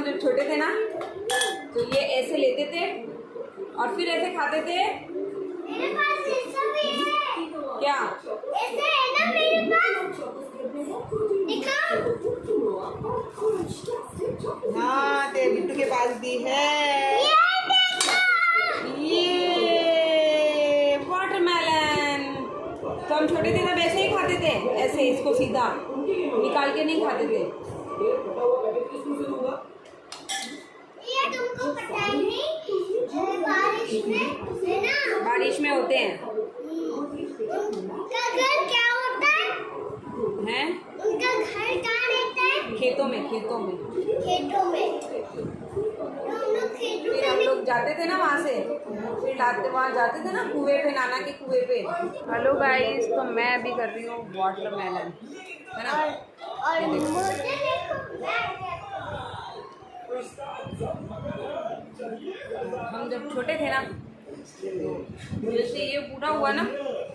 जब छोटे थे ना तो ये ऐसे लेते थे और फिर ऐसे खाते थे। मेरे पास ऐसा भी है। क्या ऐसे है ना मेरे पास, दिखाओ। हाँ तेरे बिट्टू के पास भी है। ये वाटरमेलन। तो हम छोटे थे तब ऐसे ही खाते थे, ऐसे इसको सीधा निकाल के नहीं खाते थे। ये तुमको पता ही नहीं, बारिश में है ना, बारिश में होते हैं। उनका घर क्या होता है? हैं? उनका घर कहाँ रहता है? खेतों में, खेतों में। खेतों में। तो हम लोग खेतों फिर हम में लोग जाते थे ना वहाँ से, फिर लाते वहाँ जाते थे ना कुएं पे, नाना के कुएं पे। हेलो गाइस, तो मैं अभी कर रही हूँ वाटरमेलन, है ना। और मुझे देखो, हम जब छोटे थे ना तो जैसे ये पूरा हुआ ना,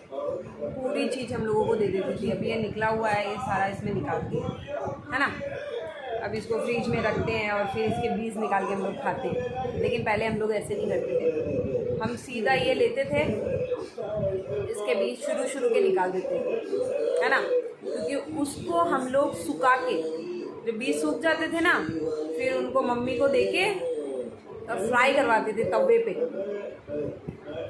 पूरी चीज़ हम लोगों को दे देती थी। अभी ये निकला हुआ है, ये सारा इसमें निकालती है ना। अब इसको फ्रिज में रखते हैं और फिर इसके बीज निकाल के हम लोग खाते हैं। लेकिन पहले हम लोग ऐसे नहीं करते थे, हम सीधा ये लेते थे, इसके बीज शुरू के निकाल देते हैं, है ना। क्योंकि उसको हम लोग सुखा के, जब बीज सूख जाते थे ना, फिर उनको मम्मी को देके और फ्राई करवाते थे तवे पे,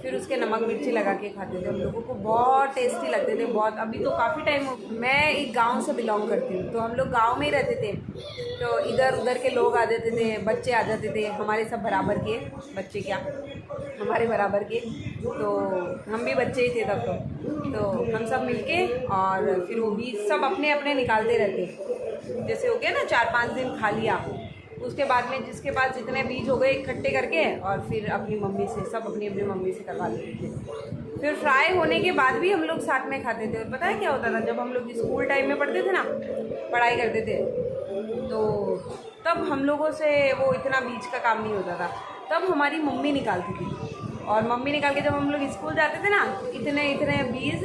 फिर उसके नमक मिर्ची लगा के खाते थे। हम लोगों को बहुत टेस्टी लगते थे, बहुत। अभी तो काफ़ी टाइम, मैं एक गांव से बिलोंग करती हूँ, तो हम लोग गांव में ही रहते थे। तो इधर उधर के लोग आ जाते थे, बच्चे आ जाते थे, हमारे सब बराबर के बच्चे, क्या हमारे बराबर के, तो हम भी बच्चे ही थे तब। तो हम सब मिलके और फिर वो बीज सब अपने अपने निकालते रहते। जैसे हो गया ना 4-5 दिन खा लिया, उसके बाद में जिसके पास जितने बीज हो गए इकट्ठे करके और फिर अपनी मम्मी से, सब अपनी अपनी मम्मी से करवा लेते थे। फिर फ्राई होने के बाद भी हम लोग साथ में खाते थे। और पता है क्या होता था, जब हम लोग स्कूल टाइम में पढ़ते थे ना, पढ़ाई करते थे, तो तब हम लोगों से वो इतना बीज का काम नहीं होता था। तब हमारी मम्मी निकालती थी, और मम्मी निकाल के जब हम लोग स्कूल जाते थे ना, इतने इतने बीज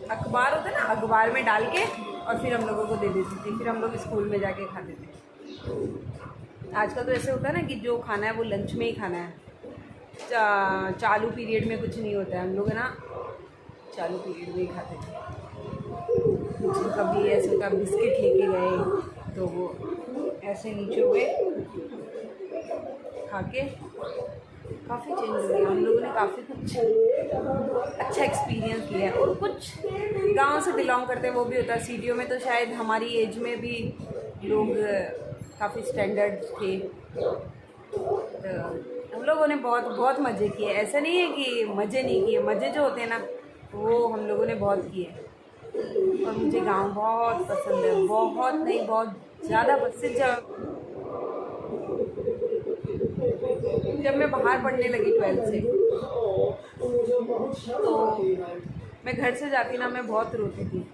अखबार होता ना, अखबार में डाल के और फिर हम लोगों को दे देती थी। फिर हम लोग स्कूल में जाके खाते थे। आजकल तो ऐसे होता है ना कि जो खाना है वो लंच में ही खाना है, चालू पीरियड में कुछ नहीं होता है। हम लोग है ना चालू पीरियड में ही खाते थे। कभी ऐसे होता बिस्किट लेके गए तो वो ऐसे नीचे हुए खा के। काफ़ी चेंज हो गया, हम लोगों ने काफ़ी कुछ अच्छा एक्सपीरियंस लिया। और कुछ गांव से बिलोंग करते हैं वो भी होता है। सीडीओ में तो शायद हमारी एज में भी लोग काफ़ी स्टैंडर्ड थे। तो हम लोगों ने बहुत बहुत मज़े किए। ऐसा नहीं है कि मज़े नहीं किए, मज़े जो होते हैं ना वो हम लोगों ने बहुत किए। और मुझे गांव बहुत पसंद है, बहुत नहीं बहुत ज़्यादा पसंद। जब मैं बाहर पढ़ने लगी 12th से, तो मैं घर से जाती ना, मैं बहुत रोती थी,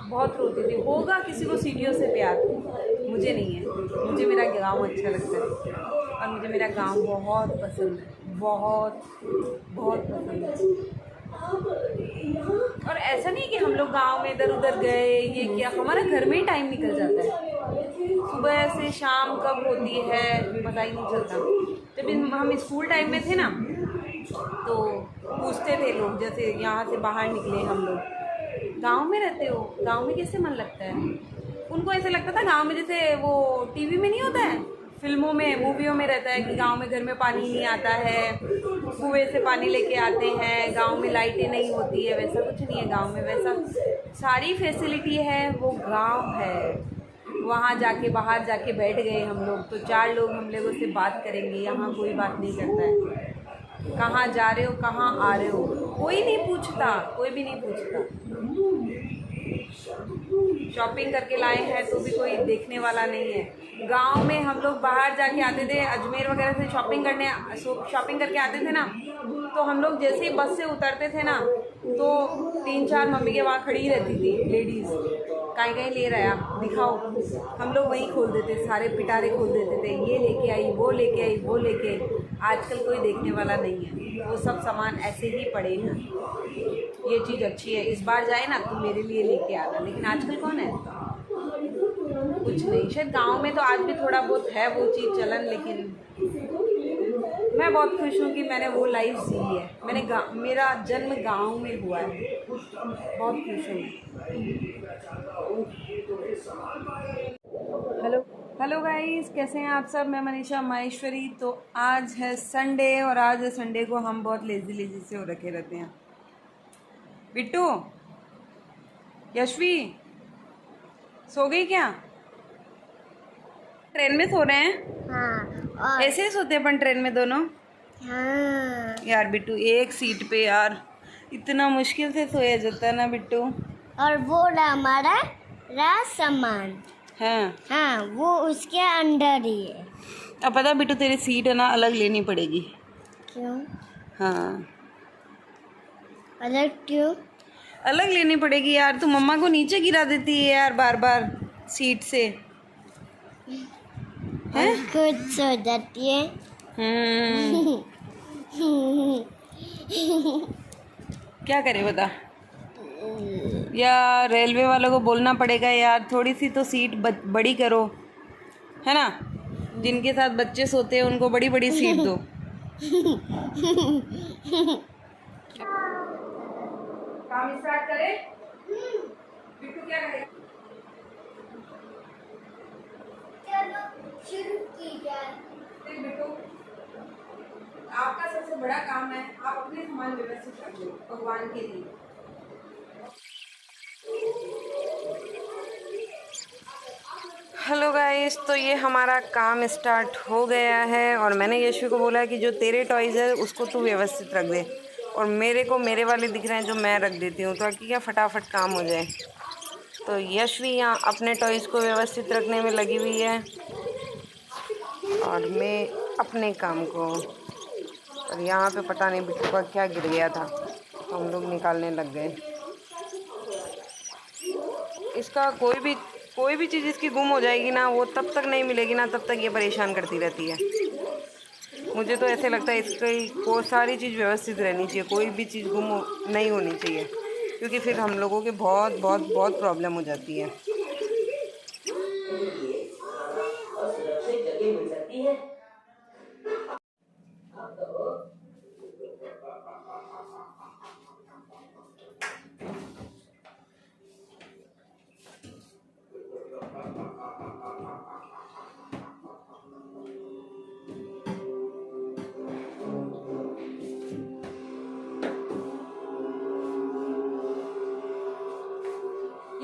बहुत रोती थी। होगा किसी को सीढ़ियों से प्यार, मुझे नहीं है। मुझे मेरा गांव अच्छा लगता है और मुझे मेरा गांव बहुत पसंद है, बहुत बहुत पसंद है। और ऐसा नहीं कि हम लोग गांव में इधर उधर गए, ये किया, हमारा घर में ही टाइम निकल जाता है। सुबह से शाम कब होती है पता ही नहीं चलता। जब हम स्कूल टाइम में थे ना तो पूछते थे लोग, जैसे यहाँ से बाहर निकले हम लोग, गांव में रहते हो, गांव में कैसे मन लगता है। उनको ऐसे लगता था गांव में जैसे वो टीवी में नहीं होता है, फिल्मों में, मूवियों में रहता है कि गांव में घर में पानी नहीं आता है, कुएं से पानी लेके आते हैं, गांव में लाइटें नहीं होती है। वैसा कुछ नहीं है गांव में, वैसा सारी फैसिलिटी है, वो गांव है। वहाँ जाके बाहर जाके बैठ गए हम लोग तो 4 लोग हम लोगों से बात करेंगे। यहाँ कोई बात नहीं करता है, कहाँ जा रहे हो, कहाँ आ रहे हो, कोई नहीं पूछता, कोई भी नहीं पूछता। शॉपिंग करके लाए हैं तो भी कोई देखने वाला नहीं है। गांव में हम लोग बाहर जाके आते थे, अजमेर वगैरह से शॉपिंग करके आते थे ना, तो हम लोग जैसे ही बस से उतरते थे ना तो 3-4 मम्मी के वहाँ खड़ी रहती थी लेडीज़, कहीं कहीं ले रहा दिखाओ। हम लोग वहीं खोल देते, सारे पिटारे खोल देते थे, ये लेके आई, वो लेके आई, वो लेके आई। आजकल कोई देखने वाला नहीं है, वो सब सामान ऐसे ही पड़े हैं। ये चीज़ अच्छी है, इस बार जाए ना तो मेरे लिए लेके आना, लेकिन आजकल कौन है। कुछ नहीं। शायद गांव में तो आज भी थोड़ा बहुत है वो चीज़ चलन, लेकिन मैं बहुत खुश हूँ कि मैंने वो लाइफ जी है। मेरा जन्म गांव में हुआ है, बहुत खुश हूँ। हेलो गाइस, कैसे हैं आप सब? मैं मनीषा माहेश्वरी। तो आज है संडे और आज संडे को हम बहुत लेजी से हो रखे रहते हैं। बिट्टू, यशवी सो गई क्या? ट्रेन में सो रहे हैं? हाँ। और ऐसे ही सोते हैं अपन ट्रेन में दोनों? हाँ। यार बिट्टू, एक सीट पे यार इतना मुश्किल से सोया जाता है ना बिट्टू। और वो हमारा सामान, हाँ वो उसके अंदर ही है। अब पता बिट्टू, तेरी सीट है ना अलग लेनी पड़ेगी। क्यों? हाँ, अलग क्यों? अलग लेनी पड़ेगी यार। तू मम्मा को नीचे गिरा देती है यार बार बार सीट से, और खुद सो जाती है। क्या करे बता यार, रेलवे वालों को बोलना पड़ेगा यार, थोड़ी सी तो सीट बड़ी करो, है ना। जिनके साथ बच्चे सोते हैं उनको बड़ी बड़ी सीट दो। काम स्टार्ट करें? बिट्टू क्या करे? चलो शुरू की जाए। बिट्टू, आपका सबसे बड़ा काम है, आप अपने सामान व्यवस्थित रख लो भगवान के लिए। हेलो गाइस, तो ये हमारा काम स्टार्ट हो गया है और मैंने यशवी को बोला कि जो तेरे टॉयज़ है उसको तू व्यवस्थित रख दे और मेरे को मेरे वाले दिख रहे हैं जो मैं रख देती हूँ, ताकि क्या फटाफट काम हो जाए। तो यशवी यहाँ अपने टॉयज़ को व्यवस्थित रखने में लगी हुई है और मैं अपने काम को। और यहाँ पे पता नहीं बिट्टू का क्या गिर गया था, तो हम लोग निकालने लग गए। इसका कोई भी चीज़ इसकी गुम हो जाएगी ना, वो तब तक नहीं मिलेगी ना, तब तक ये परेशान करती रहती है। मुझे तो ऐसे लगता है इसकी सारी चीज़ व्यवस्थित रहनी चाहिए, कोई भी चीज़ नहीं होनी चाहिए, क्योंकि फिर हम लोगों के बहुत प्रॉब्लम हो जाती है।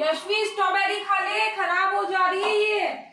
यशवी, स्ट्रॉबेरी खा ले, खराब हो जा रही है ये।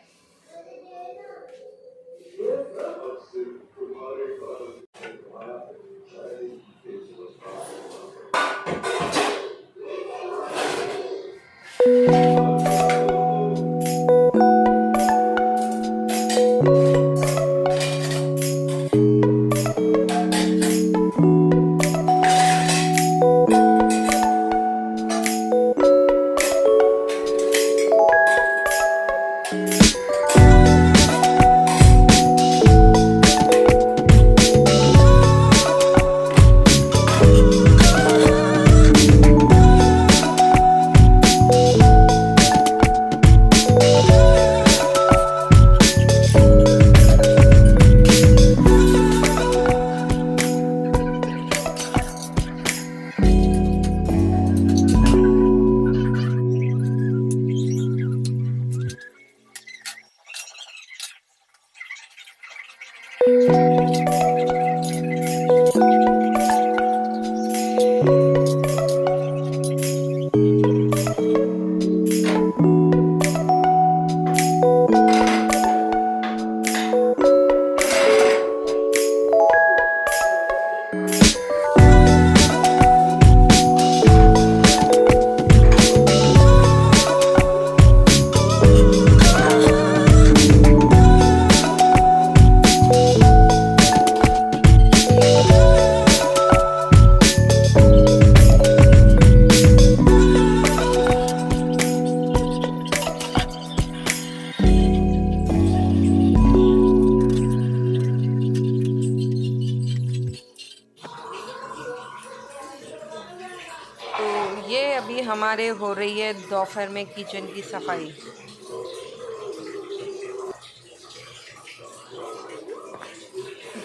ये अभी हमारे हो रही है दोपहर में किचन की सफाई।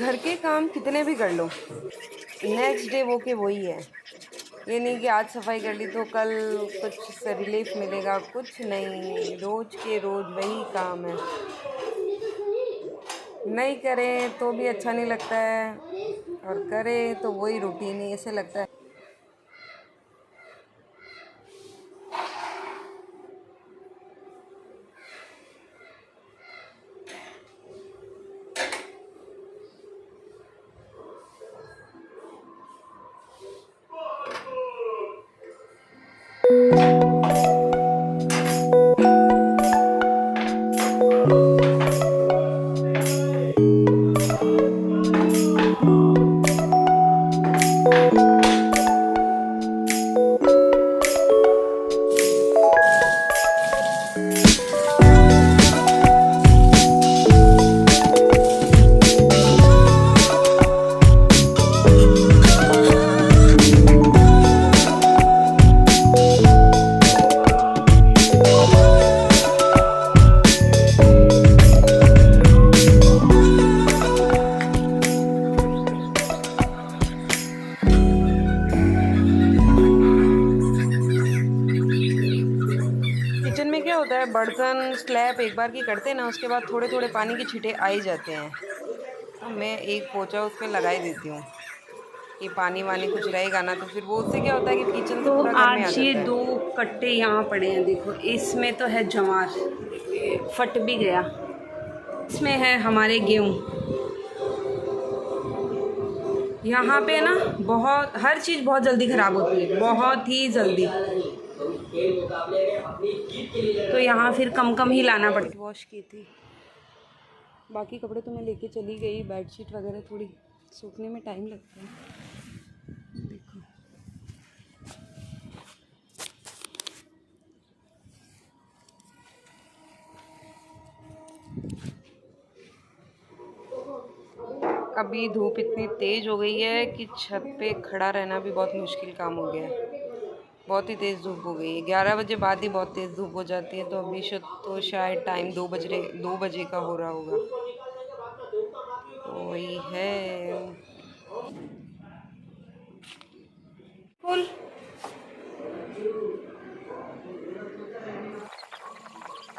घर के काम कितने भी कर लो, नेक्स्ट डे वो के वही है। ये नहीं कि आज सफाई कर ली तो कल कुछ से रिलीफ मिलेगा, कुछ नहीं, रोज़ के रोज़ वही काम है। नहीं करें तो भी अच्छा नहीं लगता है, और करें तो वही रूटीन ही ऐसे लगता है। किचन में क्या होता है, बर्तन स्लैब एक बार की करते हैं ना, उसके बाद थोड़े थोड़े पानी के छींटे आ ही जाते हैं। तो मैं एक पोंछा उसमें लगा ही देती हूँ कि पानी वानी कुछ रहेगा ना, तो फिर वो उससे क्या होता है कि किचन तो पूरा घर में आ आज जाता ये है। 2 कट्टे यहाँ पड़े हैं, देखो इसमें तो है जवार, फट भी गया। इसमें है हमारे गेहूँ। यहाँ पे ना बहुत हर चीज़ बहुत जल्दी ख़राब होती है, बहुत ही जल्दी। तो यहाँ फिर कम कम ही लाना पड़ता है। वॉश की थी, बाकी कपड़े तो मैं लेके चली गई, बेडशीट वगैरह थोड़ी सूखने में टाइम लगता है। देखो अभी धूप इतनी तेज़ हो गई है कि छत पे खड़ा रहना भी बहुत मुश्किल काम हो गया है। बहुत ही तेज़ धूप हो गई है, 11 बजे बाद ही बहुत तेज़ धूप हो जाती है। तो अभी तो शायद टाइम 2 बजे का हो रहा होगा, तो वही है। फुल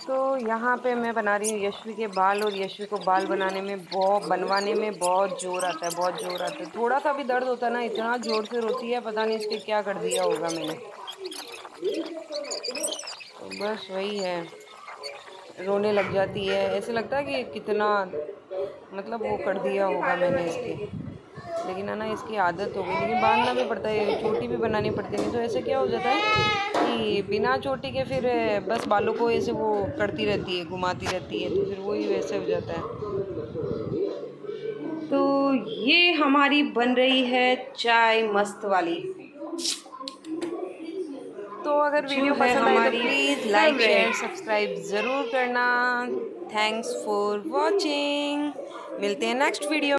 तो यहाँ पे मैं बना रही हूँ यशवी के बाल, और यशवी को बाल बनवाने में बहुत ज़ोर आता है, बहुत ज़ोर आता है। थोड़ा सा भी दर्द होता है ना, इतना ज़ोर से रोती है, पता नहीं इसके क्या कर दिया होगा मैंने। तो बस वही है, रोने लग जाती है, ऐसे लगता है कि कितना मतलब वो कर दिया होगा मैंने इसके। लेकिन है ना, इसकी आदत हो गई, लेकिन बांधना भी पड़ता है, चोटी भी बनानी पड़ती है। नहीं तो ऐसे क्या हो जाता है कि बिना चोटी के फिर बस बालों को ऐसे वो करती रहती है, घुमाती रहती है, तो फिर वही वैसे हो जाता है। तो ये हमारी बन रही है चाय मस्त वाली। तो अगर वीडियो पसंद आए तो प्लीज़ लाइक शेयर सब्सक्राइब ज़रूर करना। थैंक्स फॉर वॉचिंग, मिलते हैं नेक्स्ट वीडियो।